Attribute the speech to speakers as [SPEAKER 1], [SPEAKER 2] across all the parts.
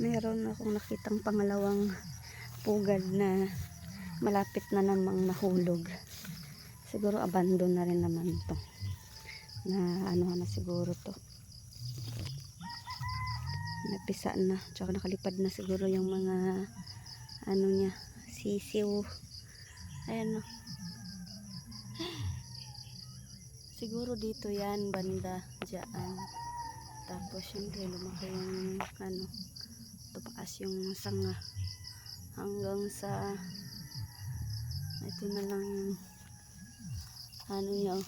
[SPEAKER 1] Meron akong nakitang pangalawang pugad na malapit na namang mahulog. Siguro abandon na rin naman to. Na ano na siguro to. Napisa na. Tsaka nakalipad na siguro yung mga ano niya, sisiw. Ayan o. Siguro dito yan, banda, dyan. Tapos syempre lumaki yung ano, tumaas yung sanga hanggang sa ito na lang yung ano niya,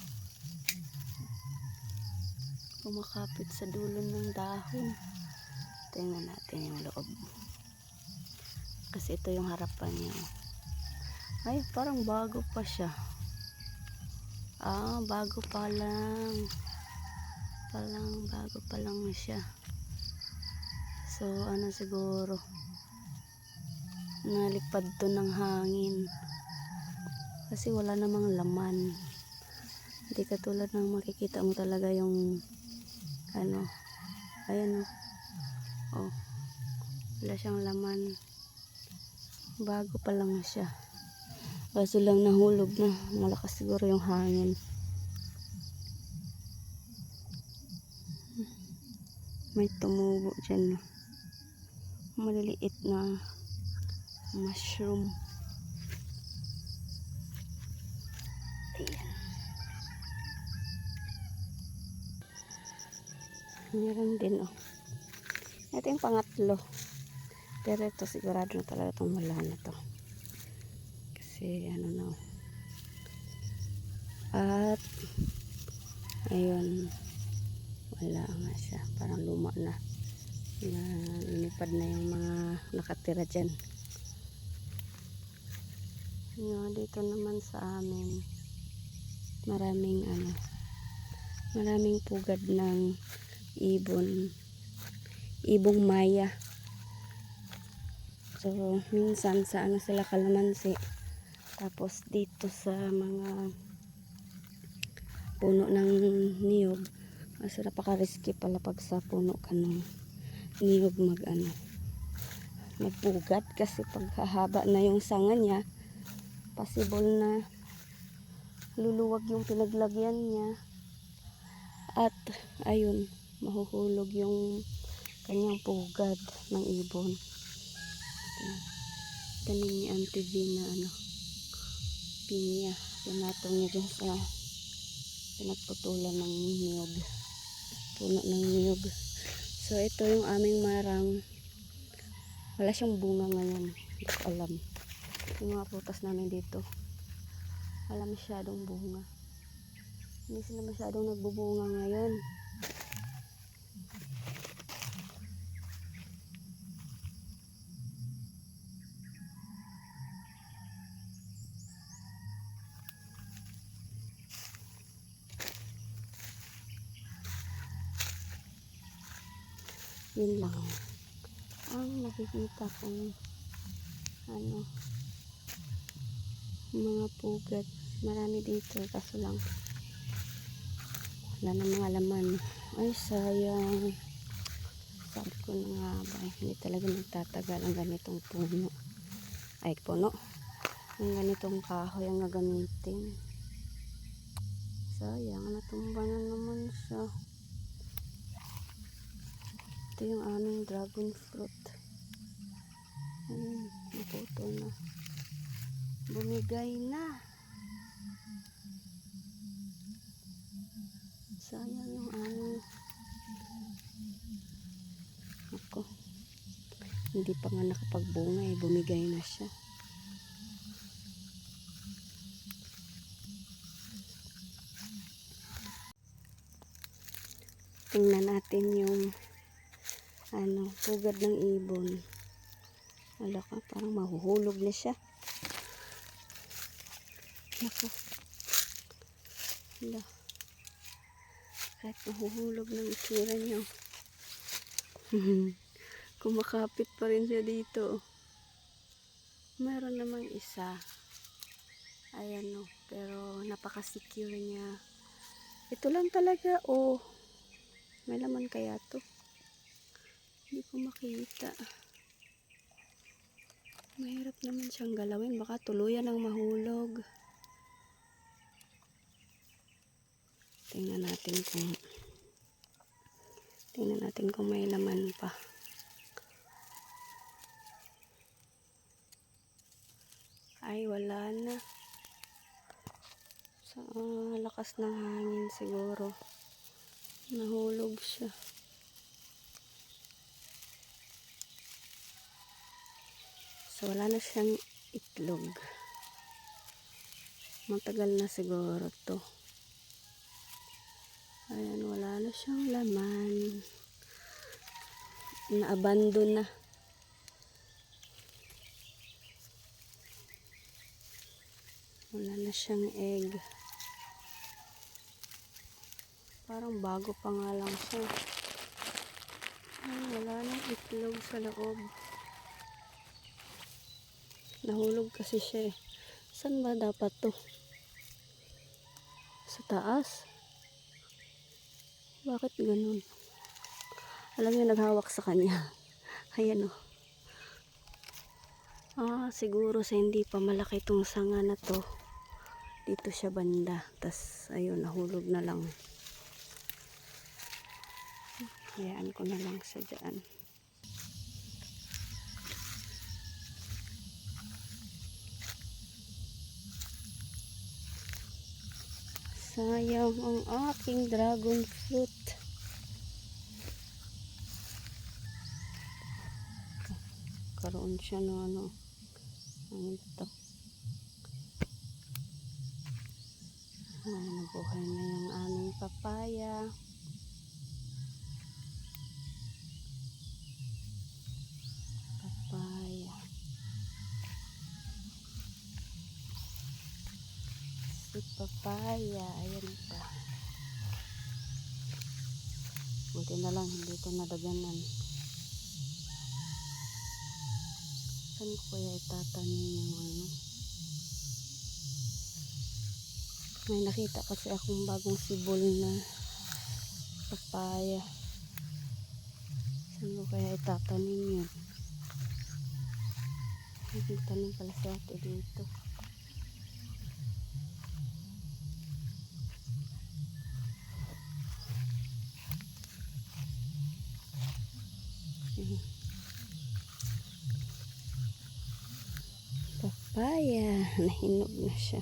[SPEAKER 1] kumakapit sa dulo ng dahon. Tingnan natin yung loob kasi ito yung harapan niya. Ay, parang bago pa siya. Bago pa lang. Bago pa lang siya. So, ano siguro, nalipad to ng hangin. Kasi wala namang laman. Hindi katulad ng makikita mo talaga yung, ano, ayan o. Wala siyang laman. Bago pa lang siya. Kaso lang nahulog na. Malakas siguro yung hangin. May tumubo dyan. Maliliit na mushroom. Ayan. Meron din o. Ito yung pangatlo. Pero ito sigurado na talaga itong wala na to. Kasi ano na. At ayun. Wala nga siya. Parang luma na. Inipad na yung mga nakatira dyan. Dito naman sa amin. Maraming pugad ng ibong maya. So minsan sa ano sila kalamansi, tapos dito sa mga puno ng niyog, kasi napaka-risky pala pag sa puno ka ng niyog magpugad, kasi pag hahaba na yung sanga niya, possible na luluwag yung pinaglagyan niya at ayun, mahuhulog yung kanyang pugad ng ibon. Tanim ni Auntie V na pinya, pinatong niya dyan sa pinagputulan ng niyog, puno ng niyog. So ito yung aming marang, wala siyang bunga ngayon, hindi ko alam. Yung mga prutas namin dito wala masyadong bunga, hindi sila masyadong nagbubunga ngayon. Yun lang ang nakikita kong mga pugad. Marami dito, kaso lang wala na mga laman. Ay sayang, sabi ko na nga ba, hindi talaga magtatagal ang ganitong puno ang ganitong kahoy ang gagamitin. Sayang, natumba na naman siya. Ito yung aming dragon fruit. Naputo na, bumigay na. Sayang yung aming hindi pa nga nakapagbunga bumigay na siya. Tingnan natin yung pugad ng ibon. Wala ka, parang mahuhulog na siya. Nako. Wala. Kahit mahuhulog ng itsura niya. Kumakapit pa rin siya dito. Meron namang isa. Ayan pero napaka-secure niya. Ito lang talaga may laman kaya to? Hindi ko makita. Mahirap naman siyang galawin. Baka tuluyan ang mahulog. Tingnan natin kung may laman pa. Ay, wala na. Sa lakas ng hangin siguro. Nahulog siya. So, wala na siyang itlog. Matagal na siguro to. Ayan, wala na siyang laman. Na-abandon na. Wala na siyang egg. Parang bago pa nga lang siya. Ay, wala nang itlog sa loob. Nahulog kasi siya eh. Saan ba dapat to? Sa taas? Bakit ganun? Alam niyo, naghawak sa kanya. Ayan o. Siguro sa hindi pa malaki itong sanga na to. Dito siya banda. Tas ayun, nahulog na lang. Hayaan ko na lang siya dyan. Sayang ang aking dragon fruit. Karoon siya no ano. Ano ito? Nabuhay na yung aming papaya. Papaya, ayan pa. Buti na lang hindi ko nadaganan. Saan ko kaya itatanim yung ano? May nakita kasi akong bagong sibol na papaya. Saan ko kaya itatanim yun? Nagtanim pala si ate dito. Papaya, nahinog na siya.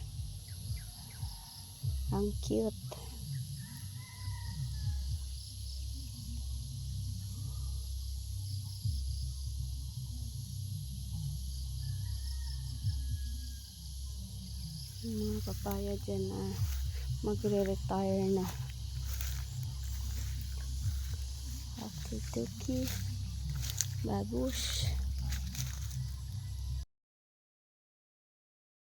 [SPEAKER 1] Ang cute. Mga papaya dyan magre-retire na. Okie dokie. Babush.